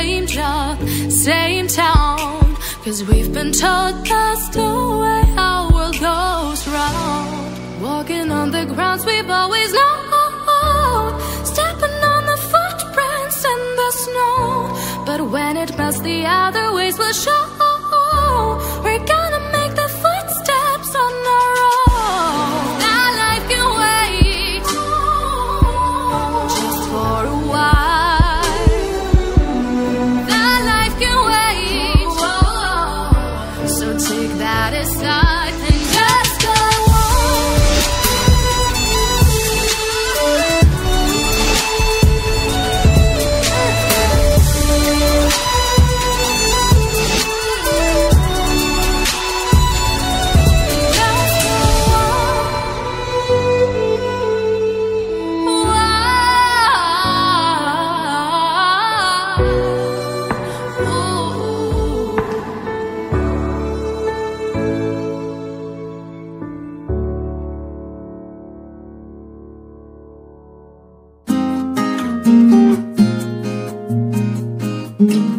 same job, same town. 'Cause we've been told that's the way our world goes round. Walking on the grounds we've always known, stepping on the footprints in the snow. But when it melts, the other ways will show. We're gonna make the footsteps on our own. That life can wait, just for a while. That life can wait, so take that aside and just go on. Thank you.